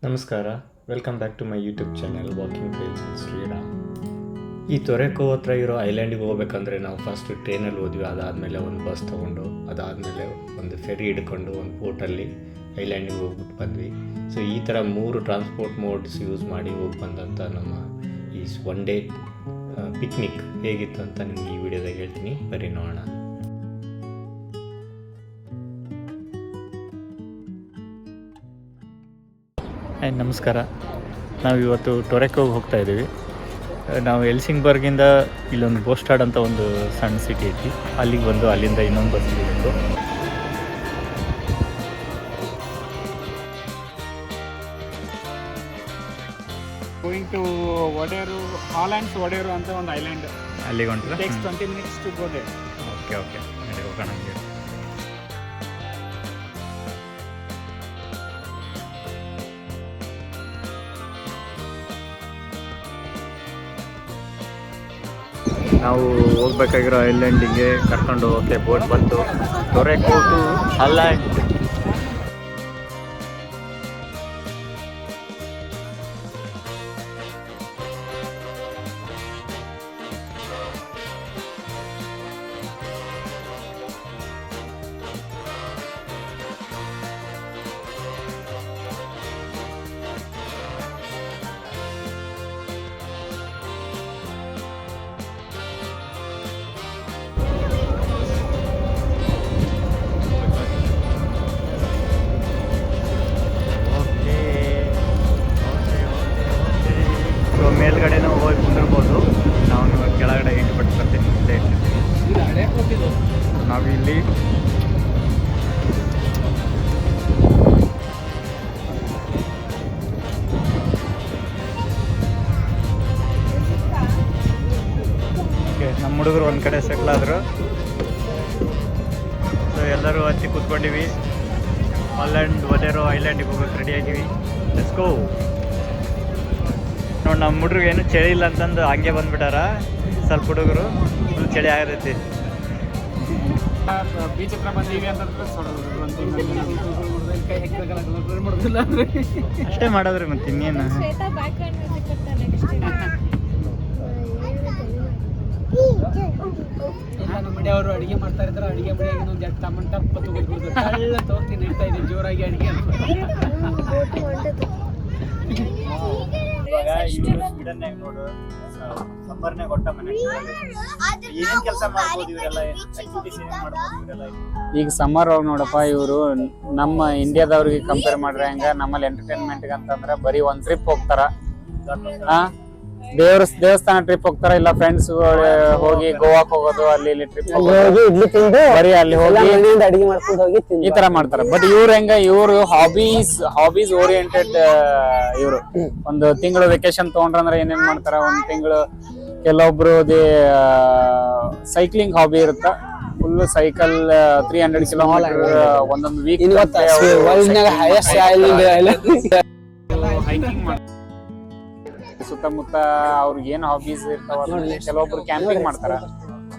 ನಮಸ್ಕಾರ, welcome back to my YouTube channel walking trails with Sriram. ಈ ತೊರೆಕೋ ಹತ್ರ ಇರೋ ಐಲ್ಯಾಂಡಿಗೆ ಹೋಗ್ಬೇಕಂದ್ರೆ ನಾವು ಫಸ್ಟ್ ಟ್ರೈನಲ್ಲಿ ಹೋದ್ವಿ. ಅದಾದಮೇಲೆ ಒಂದು ಬಸ್ ತೊಗೊಂಡು, ಅದಾದಮೇಲೆ ಒಂದು ಫೆರಿ ಹಿಡ್ಕೊಂಡು ಒಂದು ಬೋಟಲ್ಲಿ ಐಲ್ಯಾಂಡಿಗೆ ಹೋಗ್ಬಿಟ್ಟು ಬಂದ್ವಿ. ಸೊ ಈ ಥರ 3 ಟ್ರಾನ್ಸ್ಪೋರ್ಟ್ ಮೋಡ್ಸ್ ಯೂಸ್ ಮಾಡಿ ಹೋಗಿ ಬಂದಂಥ ನಮ್ಮ ಈ ಒನ್ ಡೇ ಪಿಕ್ನಿಕ್ ಹೇಗಿತ್ತು ಅಂತ ನಿಮ್ಗೆ ಈ ವಿಡಿಯೋದಾಗ ಹೇಳ್ತೀನಿ, ಬರೀ ನೋಡೋಣ. ನಮಸ್ಕಾರ. ನಾವು ಇವತ್ತು ಟೊರೆಕೋಗೆ ಹೋಗ್ತಾ ಇದ್ದೀವಿ. ನಾವು ಎಲ್ಸಿಂಗ್ಬರ್ಗಿಂದ ಇಲ್ಲೊಂದು ಬೋಸ್ಟಾಡ್ ಅಂತ ಒಂದು ಸಣ್ಣ ಸಿಟಿ ಐತಿ, ಅಲ್ಲಿಗೆ ಬಂದು ಅಲ್ಲಿಂದ ಇನ್ನೊಂದು ಬಸ್ ಸಿಗಬೇಕು. ಗೋಯಿಂಗ್ ಟು ಒಡೆರು, ಹಾಲ್ಯಾಂಡ್ಸ್ ಒಡೆರು ಅಂತ ಒಂದು ಐಲ್ಯಾಂಡ್. ಅಲ್ಲಿಗೆ ಹೊಂಟ್ರೆ takes 20 minutes to go there. Okay ನಡಿ ಹೋಗೋಣ. ನಾವು ಹೋಗ್ಬೇಕಾಗಿರೋ ಐಲ್ಯಾಂಡಿಗೆ ಕರ್ಕೊಂಡು ಹೋಗೋಕ್ಕೆ ಬೋಟ್ ಬಂತು. Torekov to Halland. ಮೇಲ್ಗಡೆ ನಾವು ಹೋಗಿ ಕುಂದಿರ್ಬೋದು. ನಾವು ಕೆಳಗಡೆ ಇಟ್ಬಿಟ್ಟು ಬರ್ತೀನಿ. ನಾವಿಲ್ಲಿ ನಮ್ಮ ಹುಡುಗರು ಒಂದು ಕಡೆ ಸೆಟ್ಲ್ ಆದರು. ಸೊ ಎಲ್ಲರೂ ಹತ್ತಿ ಕೂತ್ಕೊಂಡಿವಿ. ಒಡೆರೋ ಐಲ್ಯಾಂಡಿಗೆ ಹೋಗೋಕೆ ರೆಡಿ ಆಗಿವಿ. Let's go. ನೋಡಿ, ನಮ್ಮ ಹುಡುಗರು ಏನು ಚಳಿ ಇಲ್ಲ ಅಂತಂದು ಹಂಗೆ ಬಂದ್ಬಿಟ್ಟಾರ. ಸ್ವಲ್ಪ ಹುಡುಗರು ಫುಲ್ ಚಳಿ ಆಗತೈತಿ. ಬೀಚ್ ಹತ್ರ ಬಂದೀವಿ ಅಂತಂದ್ರೆ ಅಷ್ಟೇ ಮಾಡೋದ್ರಿ, ಮತ್ತೆ ಇನ್ನೇನು. ಅವರು ಅಡಿಗೆ ಮಾಡ್ತಾ ಇದ್ದಾರೆ. ಅಡಿಗೆ ಮನೆಯಾಗ ಒಂದು ಟಮಟ ತೋರ್ತೀನಿ ಇಡ್ತಾ ಇದ್ದೀನಿ ಜೋರಾಗಿ ಅಡಿಗೆ. ನೋಡು, ಸಮ್ಮರ್ನಾಗ ಒಟ್ಟ ಮನೆ ಏನೇನ್ ಕೆಲಸ ಮಾಡ್ಬೋದು ಇವರೆಲ್ಲ, ಆಕ್ಟಿವಿಟೀಸ್ ಏನೇನ್ ಮಾಡ್ಬೋದು ಇವರೆಲ್ಲ. ಈಗ ಸಮ್ಮರ್ ಒಳಗೆ ನೋಡಪ್ಪ, ಇವರು ನಮ್ಮ ಇಂಡಿಯಾದವ್ರಿಗೆ ಕಂಪೇರ್ ಮಾಡ್ರೆ ಹೆಂಗ, ನಮ್ಮಲ್ಲಿ ಎಂಟರ್ಟೈನ್ಮೆಂಟ್ ಅಂತಂದ್ರೆ ಬರೀ ಒಂದ್ ಟ್ರಿಪ್ ಹೋಗ್ತಾರ. ದೇವಸ್ಥಾನ ಟ್ರಿಪ್ ಹೋಗ್ತಾರ, ಇಲ್ಲ ಫ್ರೆಂಡ್ಸ್ ಹೋಗಿ ಗೋವಾಕ್ ಹೋಗೋದು, ಅಲ್ಲಿ ಇಲ್ಲಿ ಟ್ರಿಪ್ ಬರೀ ಅಲ್ಲಿ ಹೋಗಿ ಅಡಿಗೆ ಮಾಡ್ಕೊಂಡು ಹೋಗಿ ಈ ತರ ಮಾಡ್ತಾರ. ಬಟ್ ಇವ್ರು ಹೆಂಗ, ಇವ್ರು ಹಾಬೀಸ್ ಓರಿಯೆಂಟೆಡ್. ಇವ್ರು ಒಂದು ತಿಂಗಳು ವೆಕೇಶನ್ ತಗೊಂಡ್ರಂದ್ರೆ ಏನೇನ್ ಮಾಡ್ತಾರ, ಒಂದ್ ತಿಂಗಳು ಕೆಲವೊಬ್ರು ಸೈಕ್ಲಿಂಗ್ ಹಾಬಿ ಇರುತ್ತ. ಫುಲ್ ಸೈಕಲ್ 300 ಕಿಲೋಮೀಟರ್ ಒಂದೊಂದು ವೀಕ್ ಹೈಕಿಂಗ್ ಮಾಡ್ತಾರೆ. ಸುತ್ತಮುತ್ತ ಅವ್ರಿಗೆ ಏನ್ ಹಾಬೀಸ್ ಇರ್ತಾವ, ಕೆಲವೊಬ್ರು ಕ್ಯಾಂಪಿಂಗ್ ಮಾಡ್ತಾರ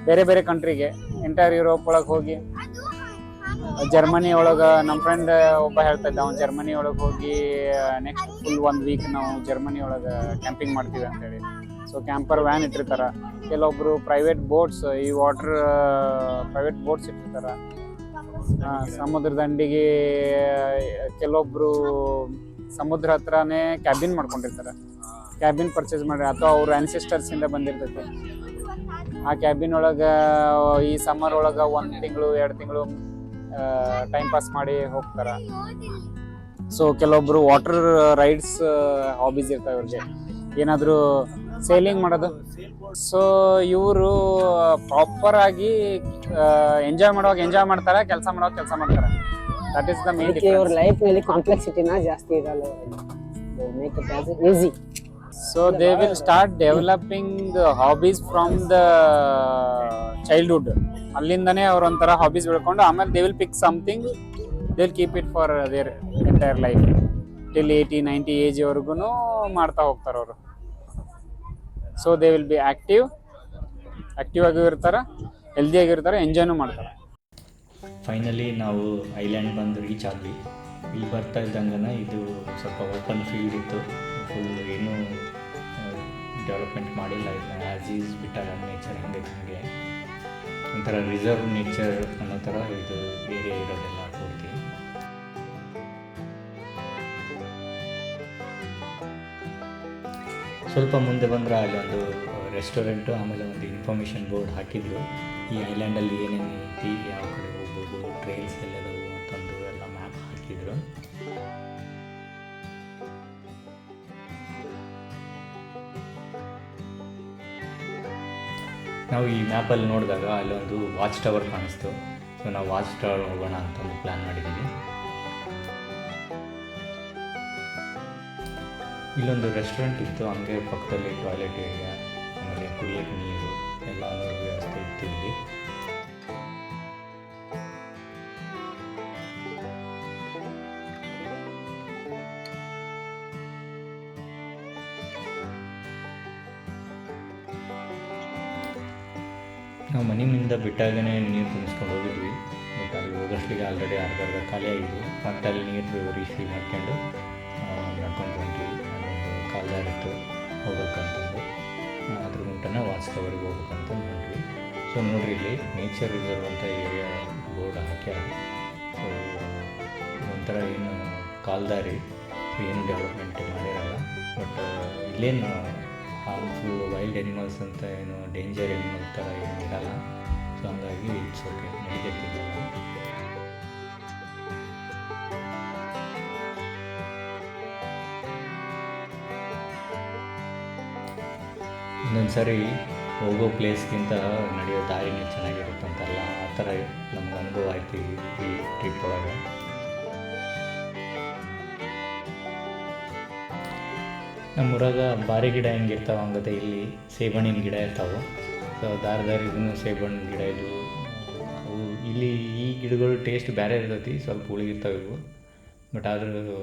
ಬೇರೆ ಬೇರೆ ಕಂಟ್ರಿಗೆ. ಎಂಟೈರ್ ಯುರೋಪ್ ಒಳಗೆ ಹೋಗಿ, ಜರ್ಮನಿ ಒಳಗ ನಮ್ಮ ಫ್ರೆಂಡ್ ಒಬ್ಬ ಹೇಳ್ತಾ ಇದ್ದ, ಅವ್ನು ಜರ್ಮನಿ ಒಳಗೆ ಹೋಗಿ ನೆಕ್ಸ್ಟ್ ಫುಲ್ 1 ವೀಕ್ ನಾವು ಜರ್ಮನಿ ಒಳಗ ಕ್ಯಾಂಪಿಂಗ್ ಮಾಡ್ತೀವಿ ಅಂತೇಳಿ. ಸೊ ಕ್ಯಾಂಪರ್ ವ್ಯಾನ್ ಇಟ್ಟಿರ್ತಾರ. ಕೆಲವೊಬ್ರು ಪ್ರೈವೇಟ್ ಬೋಟ್ಸ್, ಈ ಪ್ರೈವೇಟ್ ಬೋಟ್ಸ್ ಇಟ್ಟಿರ್ತಾರ. ಸಮುದ್ರ ದಂಡಿಗೆ ಕೆಲವೊಬ್ರು ಸಮುದ್ರ ಹತ್ರನೇ ಕ್ಯಾಬಿನ್ ಮಾಡ್ಕೊಂಡಿರ್ತಾರ. ಕ್ಯಾಬಿನ್ ಪರ್ಚೇಸ್ ಮಾಡ್ರಿ, ಅಥವಾ ಅವ್ರ ಆನ್ಸೆಸ್ಟರ್ಸ್ ಇಂದ ಬಂದಿರ್ತೈತೆ. ಆ ಕ್ಯಾಬಿನ್ ಒಳಗ ಈ ಸಮ್ಮರ್ ಒಳಗ 1 ತಿಂಗಳು 2 ತಿಂಗಳು ಟೈಮ್ ಪಾಸ್ ಮಾಡಿ ಹೋಗ್ತಾರ. ಸೊ ಕೆಲವೊಬ್ರು ವಾಟರ್ ರೈಡ್ಸ್ ಹಾಬೀಸ್ ಇರ್ತಾವ ಇವ್ರಿಗೆ, ಏನಾದ್ರು ಸೇಲಿಂಗ್ ಮಾಡೋದು. ಸೊ ಇವರು ಪ್ರಾಪರ್ ಆಗಿ ಎಂಜಾಯ್ ಮಾಡುವಾಗ ಎಂಜಾಯ್ ಮಾಡ್ತಾರ, ಕೆಲಸ ಮಾಡುವಾಗ ಕೆಲಸ ಮಾಡ್ತಾರ. That is the main difference. ಇವ್ರ ಲೈಫ್ ನಲ್ಲಿ ಕಾಂಪ್ಲೆಕ್ಸಿಟಿನ ಜಾಸ್ತಿ ಇರಲ್ಲ, make it as easy. So they will start developing the hobbies from the childhood. ಅಲ್ಲಿಂದನೇ ಅವ್ರ ಒಂಥರ ಹಾಬೀಸ್ ಬೆಳ್ಕೊಂಡು ಆಮೇಲೆ they will pick something, they'll keep it for their entire life till 80-90 age ವರೆಗೂ ಮಾಡ್ತಾ ಹೋಗ್ತಾರೆ ಅವರು. So they will be active ಆಗಿ ಇರ್ತಾರೆ, ಹೆಲ್ದಿ ಆಗಿರ್ತಾರೆ, ಎಂಜಾಯ್ನೂ ಮಾಡ್ತಾರೆ. ಫೈನಲಿ ನಾವು ಐಲ್ಯಾಂಡ್ ಬಂದು ರೀಚ್ ಆದ್ವಿ. ಇಲ್ಲಿ ಬರ್ತಾ ಇದ್ದಂಗೆ ಇದು ಸ್ವಲ್ಪ ಓಪನ್ ಫೀಲ್ಡ್ ಡೆವಲಪ್ಮೆಂಟ್ ಮಾಡಿಲ್ಲ, ಇದನ್ನ ಆ್ಯಸ್ ಈಸ್ ಬಿಟ್ಟಾಗ ನೇಚರ್ ಹೆಂಗೆ ಹಂಗೆ ಒಂಥರ ರಿಸರ್ವ್ ನೇಚರ್ ಅನ್ನೋ ಥರ ಇದು ಏರಿಯಾ ಇರೋದೆಲ್ಲ ಪೂರ್ತಿ. ಸ್ವಲ್ಪ ಮುಂದೆ ಬಂದರೆ ಅಲ್ಲಿ ಒಂದು ರೆಸ್ಟೋರೆಂಟು, ಆಮೇಲೆ ಒಂದು ಇನ್ಫಾರ್ಮೇಷನ್ ಬೋರ್ಡ್ ಹಾಕಿದ್ರು, ಈ ಐಲ್ಯಾಂಡಲ್ಲಿ ಏನೇನು ಐತಿ, ಯಾವ ಕಡೆ ಹೋಗ್ಬೋದು, ಟ್ರೈಲ್ಸ್ ಎಲ್ಲದವು ಅಂತಂದು ಎಲ್ಲ ಮ್ಯಾಪ್ ಹಾಕಿದ್ರು. ನಾವು ಈ ಮ್ಯಾಪಲ್ಲಿ ನೋಡಿದಾಗ ಅಲ್ಲೊಂದು ವಾಚ್ ಟವರ್ ಕಾಣಿಸ್ತು. ಸೊ ನಾವು ವಾಚ್ ಟವರ್ ಹೋಗೋಣ ಅಂತಂದು ಪ್ಲ್ಯಾನ್ ಮಾಡಿದ್ದೀವಿ. ಇಲ್ಲೊಂದು ರೆಸ್ಟೋರೆಂಟ್ ಇತ್ತು, ಹಂಗೆ ಪಕ್ಕದಲ್ಲಿ ಟಾಯ್ಲೆಟ್ ಏರಿಯಾ, ಆಮೇಲೆ ಕುಡಿಯೋಕ್ಕೆ ನೀರು ಎಲ್ಲ ವ್ಯವಸ್ಥೆ ಇತ್ತು ಇಲ್ಲಿ. ನಾವು ಮನೆಯಿಂದ ಬಿಟ್ಟಾಗೇ ನೀರು ತುಂಬಿಸ್ಕೊಂಡು ಹೋಗಿದ್ವಿ, ಬಟ್ ಅಲ್ಲಿ ಹೋಗೋಷ್ಟಿಗೆ ಆಲ್ರೆಡಿ ಅರ್ಧ ಖಾಲಿ ಆಗಿದ್ವು. ಮತ್ತು ಅಲ್ಲಿ ನೀರು ರೀಫಿಲ್ ಮಾಡ್ಕೊಂಡು ನಡ್ಕೊಂಡು ಬಂದ್ವಿ. ಅಲ್ಲೊಂದು ಕಾಲ್ದಾರ ಇತ್ತು ಹೋಗ್ಬೇಕಂತಂದು, ಅದ್ರ ಮುಂಟನೇ ವಾಚ್ ಟವರ್ಗೆ ಹೋಗ್ಬೇಕಂತ ನೋಡ್ರಿ. ಸೊ ನೋಡಿರಿ, ಇಲ್ಲಿ ನೇಚರ್ ರಿಸರ್ವ್ ಅಂತ ಏರಿಯಾ ಬೋರ್ಡ್ ಹಾಕ್ಯಾರ. ಸೊ ಒಂಥರ ಏನು ಕಾಲ್ದಾರಿ, ಏನು ಡೆವಲಪ್ಮೆಂಟ್ ಮಾಡಿರಲ್ಲ, ಬಟ್ ಇಲ್ಲೇನು ಹಾರ್ಮ್ಫುಲ್ ವೈಲ್ಡ್ ಎನಿಮಲ್ಸ್ ಅಂತ ಏನು ಡೇಂಜರ್ ಎನಿಮಲ್ ಥರ ಏನು ಇರಲ್ಲ. ಸೊ ಹಂಗಾಗಿ ಇಟ್ಸ್ ಓಕೆ, ನಡೀತಿಲ್ಲ. ಒಂದೊಂದು ಸಾರಿ ಹೋಗೋ ಪ್ಲೇಸ್ಗಿಂತ ನಡೆಯೋ ದಾರಿನೇ ಚೆನ್ನಾಗಿರುತ್ತಂತಲ್ಲ, ಆ ಥರ ನಮ್ಗೆ ಅನುಭವ ಆಯ್ತು ಈ ಟ್ರಿಪ್ ಒಳಗೆ. ನಮ್ಮೂರಾಗ ಬಾರಿ ಗಿಡ ಹೆಂಗಿರ್ತಾವೆ ಹಂಗತೆ ಇಲ್ಲಿ ಸೇಬಣ್ಣಿನ ಗಿಡ ಇರ್ತಾವೆ. ಸೊ ದಾರಿಗೂ ಸೇಬಣ್ಣಿನ ಗಿಡ ಇದು. ಅವು ಇಲ್ಲಿ ಈ ಗಿಡಗಳು ಟೇಸ್ಟ್ ಬೇರೆ ಇರ್ತೈತಿ, ಸ್ವಲ್ಪ ಹುಳಿಗಿರ್ತಾವೆ ಇವು, ಬಟ್ ಆದರೂ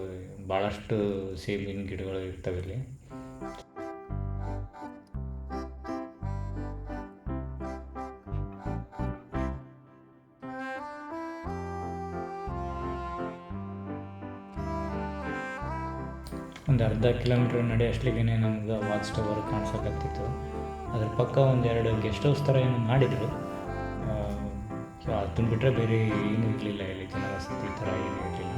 ಭಾಳಷ್ಟು ಸೇಬಿನ ಗಿಡಗಳು ಇರ್ತವೆ ಇಲ್ಲಿ. ಒಂದು ಅರ್ಧ ಕಿಲೋಮೀಟ್ರ್ ನಡೆ ಅಷ್ಟಲಿಗೆ ನಮ್ಗೆ ವಾಚ್ ಟವರ್ ಕಾಣಿಸೋಕತ್ತಿತ್ತು. ಅದ್ರ ಪಕ್ಕ ಒಂದೆರಡು ಗೆಸ್ಟ್ ಹೌಸ್ ಥರ ಏನು ಮಾಡಿದರು. ಸೊ ಅದನ್ನ ಬಿಟ್ಟರೆ ಬೇರೆ ಏನೂ ಇರಲಿಲ್ಲ ಇಲ್ಲಿ, ಜನವಸತಿ ಥರ ಏನೂ ಇರಲಿಲ್ಲ.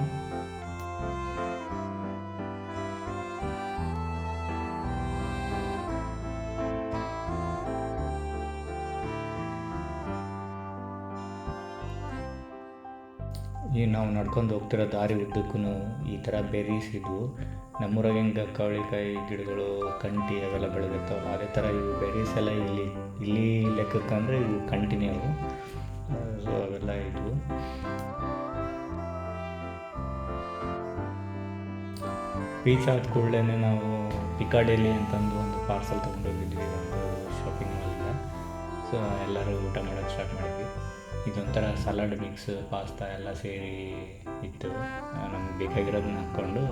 ಈ ನಾವು ನಡ್ಕೊಂಡು ಹೋಗ್ತಿರೋ ದಾರಿ ಉದ್ದಕ್ಕೂ ಈ ಥರ ಬೆರೀಸ್ ಇದ್ವು. ನಮ್ಮೂರಾಗ ಹೆಂಗೆ ಕವಳಿಕಾಯಿ ಗಿಡಗಳು, ಕಂಟಿ ಅವೆಲ್ಲ ಬೆಳೆದಿರ್ತಾವಲ್ಲ, ಅದೇ ಥರ ಇವು ಬೆರೀಸ್ ಎಲ್ಲ ಇಲ್ಲಿ ಲೆಕ್ಕಕ್ಕೆ ಅಂದರೆ ಇವು ಕಂಟಿನೇ ಅವು. ಸೊ ಅವೆಲ್ಲ ಇದ್ವು. ಬೀಚ್ ಆದ ಕೂಡಲೇ ನಾವು ಪಿಕಾಡೆಲಿ ಅಂತಂದು ಒಂದು ಪಾರ್ಸಲ್ ತೊಗೊಂಡೋಗಿದ್ವಿ ಒಂದು ಶಾಪಿಂಗ್ ಮಾಲಿಂದ. ಸೊ ಎಲ್ಲರೂ ಊಟ ಮಾಡೋಕ್ಕೆ ಸ್ಟಾರ್ಟ್ ಮಾಡಿದ್ವಿ. ಇದೊಂಥರ ಸಲಾಡ್ ಮಿಕ್ಸ್, ಪಾಸ್ತಾ ಎಲ್ಲ ಸೇರಿ ಇತ್ತು. ನಮ್ಗೆ ಬೇಕಾಗಿರೋದನ್ನ ಹಾಕ್ಕೊಂಡು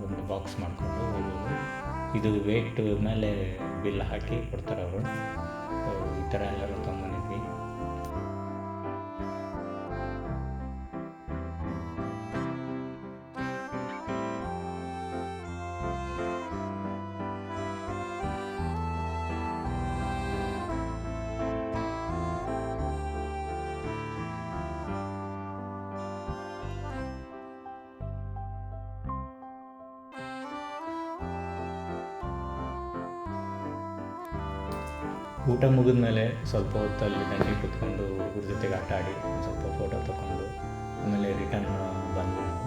ಒಂದು ಬಾಕ್ಸ್ ಮಾಡಿಕೊಂಡು ಹೋಗೋದು. ಇದು ವೇಟ್ ಮೇಲೆ ಬಿಲ್ ಹಾಕಿ ಕೊಡ್ತಾರೆ ಅವರು. ಈ ಥರ ಎಲ್ಲರೂ ತೊಗೊಂಬಂದಿದ್ವಿ. ಊಟ ಮುಗಿದ ಮೇಲೆ ಸ್ವಲ್ಪ ಹೊತ್ತಲ್ಲಿ ದಂಡಿ ಕೂತ್ಕೊಂಡು ಹುಡುಗರ ಜೊತೆಗೆ ಆಟ ಆಡಿ ಒಂದು ಸ್ವಲ್ಪ ಫೋಟೋ ತೊಗೊಂಡು ಆಮೇಲೆ ರಿಟರ್ನ್ ಬಂದ್ವಿ ನಾವು.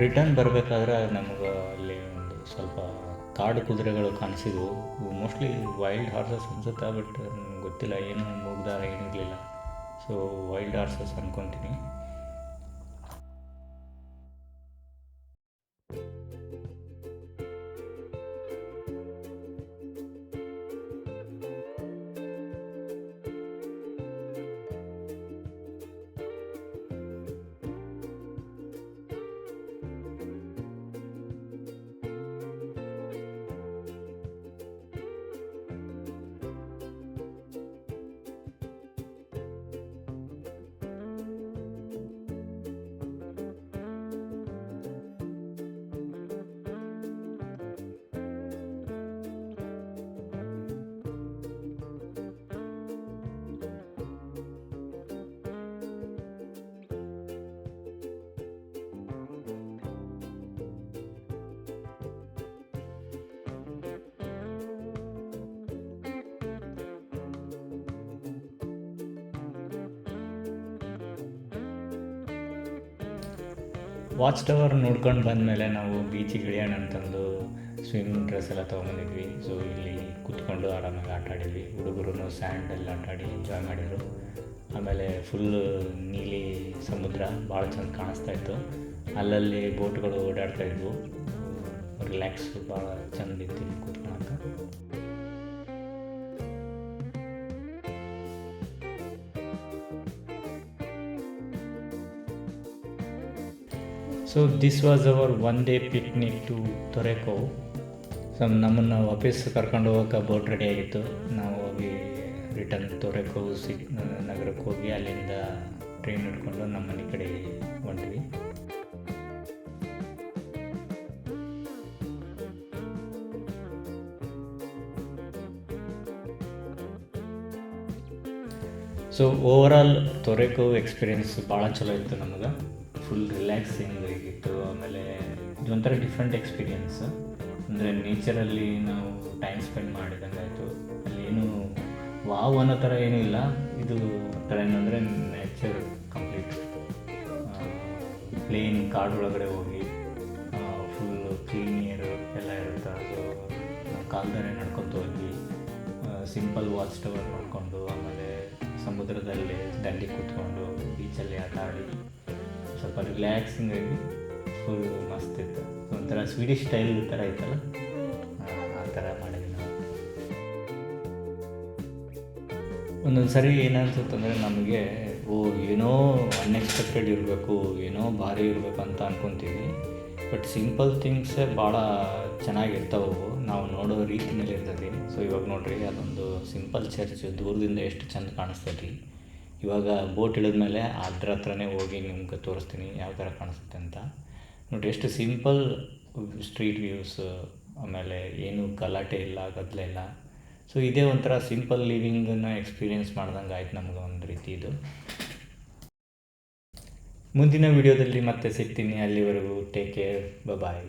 ರಿಟರ್ನ್ ಬರಬೇಕಾದ್ರೆ ನಮಗೆ ಅಲ್ಲಿ ಒಂದು ಸ್ವಲ್ಪ ಕಾಡು ಕುದುರೆಗಳು ಕಾಣಿಸಿದ್ವು. ಮೋಸ್ಟ್ಲಿ ವೈಲ್ಡ್ ಹಾರ್ಸಸ್ ಅನ್ಸುತ್ತೆ, ಬಟ್ ನನಗೆ ಗೊತ್ತಿಲ್ಲ, ಏನು ಮೂಗ್ದಾರ ಏನಿರಲಿಲ್ಲ. ಸೊ ವೈಲ್ಡ್ ಹಾರ್ಸಸ್ ಅಂದ್ಕೊತೀನಿ. ವಾಚ್ ಟವರ್ ನೋಡ್ಕೊಂಡು ಬಂದಮೇಲೆ ನಾವು ಬೀಚಿಗೆ ಇಳಿಯೋಣ ಅಂತಂದು ಸ್ವಿಮ್ಮಿಂಗ್ ಡ್ರೆಸ್ ಎಲ್ಲ ತೊಗೊಂಬಂದಿದ್ವಿ. ಸೊ ಇಲ್ಲಿ ಕೂತ್ಕೊಂಡು ಆರಾಮಾಗಿ ಆಟ ಆಡಿದ್ವಿ. ಹುಡುಗರು ಸ್ಯಾಂಡಲ್ಲಿ ಆಟ ಆಡಿ ಎಂಜಾಯ್ ಮಾಡಿದರು. ಆಮೇಲೆ ಫುಲ್ಲು ನೀಲಿ ಸಮುದ್ರ ಭಾಳ ಚೆಂದ ಕಾಣಿಸ್ತಾ ಇತ್ತು. ಅಲ್ಲಲ್ಲಿ ಬೋಟ್ಗಳು ಓಡಾಡ್ತಾಯಿದ್ವು. ರಿಲ್ಯಾಕ್ಸ್ ಭಾಳ ಚೆಂದ ಇತ್ತು ಇಲ್ಲಿ ಕೂತ್ಕೊಳಕ್ಕೆ. So this was our one day picnic to Torekov. So ನಮ್ಮನ್ನು ವಾಪಸ್ ಕರ್ಕೊಂಡು ಹೋಗೋಕೆ ಬೋಟ್ ರೆಡಿ ಆಗಿತ್ತು. ನಾವು ಹೋಗಿ ರಿಟರ್ನ್ ತೊರೆಕೋವ್ ನಗರಕ್ಕೆ ಹೋಗಿ ಅಲ್ಲಿಂದ ಟ್ರೈನ್ ಹಿಡ್ಕೊಂಡು ನಮ್ಮ ಮನೆ ಕಡೆ ಹೊಂಟ್ವಿ. ಸೊ ಓವರಾಲ್ ತೊರೆಕೋವ್ ಎಕ್ಸ್ಪೀರಿಯೆನ್ಸ್ ಭಾಳ ಚಲೋ ಇತ್ತು ನಮಗೆ. ಫುಲ್ ರಿಲ್ಯಾಕ್ಸಿಂಗ್ ಆಗಿತ್ತು. ಆಮೇಲೆ ಇದೊಂಥರ ಡಿಫ್ರೆಂಟ್ ಎಕ್ಸ್ಪೀರಿಯೆನ್ಸ್. ಅಂದರೆ ನೇಚರಲ್ಲಿ ನಾವು ಟೈಮ್ ಸ್ಪೆಂಡ್ ಮಾಡಿದಂಗೆ ಆಯಿತು. ಅಲ್ಲಿ ಏನೂ ವಾವ್ ಅನ್ನೋ ಥರ ಏನೂ ಇಲ್ಲ. ಇದು ಥರ ಏನಂದರೆ ನೇಚರ್ ಕಂಪ್ಲೀಟ್ ಪ್ಲೇನ್ ಕಾಡೊಳಗಡೆ ಹೋಗಿ ಫುಲ್ ಕ್ಲೀನ್ ಏರ್ ಎಲ್ಲ ಇರುತ್ತೆ. ಸೊ ನಾವು ಕಾಲ್ದಾರೆ ನಡ್ಕೊತ ಹೋಗಿ ಸಿಂಪಲ್ ವಾಚ್ ಟವರ್ ನೋಡಿಕೊಂಡು ಆಮೇಲೆ ಸಮುದ್ರದಲ್ಲಿ ದಂಡಿ ಕೂತ್ಕೊಂಡು ಬೀಚಲ್ಲಿ ಆಟ ಆಡಿ ಸ್ವಲ್ಪ ರಿಲ್ಯಾಕ್ಸಿಂಗ್ ಆಗಿ ಫುಲ್ ಮಸ್ತ್ ಇತ್ತು. ಒಂಥರ ಸ್ವೀಡಿಷ್ ಸ್ಟೈಲ್ ಥರ ಇತ್ತಲ್ಲ, ಆ ಥರ ಮಾಡಿದ್ವಿ ನಾವು. ಒಂದೊಂದು ಸರಿ ಏನನ್ಸುತ್ತಂದರೆ ನಮಗೆ ಏನೋ ಅನ್ಎಕ್ಸ್ಪೆಕ್ಟೆಡ್ ಇರಬೇಕು, ಏನೋ ಭಾರಿ ಇರಬೇಕು ಅಂತ ಅಂದ್ಕೊತೀವಿ. ಬಟ್ ಸಿಂಪಲ್ ಥಿಂಗ್ಸೇ ಭಾಳ ಚೆನ್ನಾಗಿರ್ತಾವೆ. ನಾವು ನೋಡೋ ರೀತಿ ಮೇಲೆ ಇರ್ತದೆ. ಸೊ ಇವಾಗ ನೋಡಿರಿ, ಅದೊಂದು ಸಿಂಪಲ್ ಚರ್ಚ್ ದೂರದಿಂದ ಎಷ್ಟು ಚೆಂದ ಕಾಣಿಸ್ತೈತಿ. ಇವಾಗ ಬೋಟ್ ಇಳಿದ್ಮೇಲೆ ಅದ್ರ ಹತ್ರನೇ ಹೋಗಿ ನಿಮ್ಗೆ ತೋರಿಸ್ತೀನಿ ಯಾವ ಥರ ಕಾಣಿಸುತ್ತೆ ಅಂತ. ನೋಡಿರಿ ಎಷ್ಟು ಸಿಂಪಲ್ ಸ್ಟ್ರೀಟ್ ವ್ಯೂಸ್, ಆಮೇಲೆ ಏನು ಗಲಾಟೆ ಇಲ್ಲ, ಗದ್ದಲ ಇಲ್ಲ. ಸೊ ಇದೇ ಒಂಥರ ಸಿಂಪಲ್ ಲಿವಿಂಗನ್ನು ಎಕ್ಸ್ಪೀರಿಯೆನ್ಸ್ ಮಾಡ್ದಂಗೆ ಆಯ್ತು ನಮ್ಗೆ ಒಂದು ರೀತಿ ಇದು. ಮುಂದಿನ ವಿಡಿಯೋದಲ್ಲಿ ಮತ್ತೆ ಸಿಗ್ತೀನಿ. ಅಲ್ಲಿವರೆಗೂ ಟೇಕ್ ಕೇರ್, ಬಾಯ್.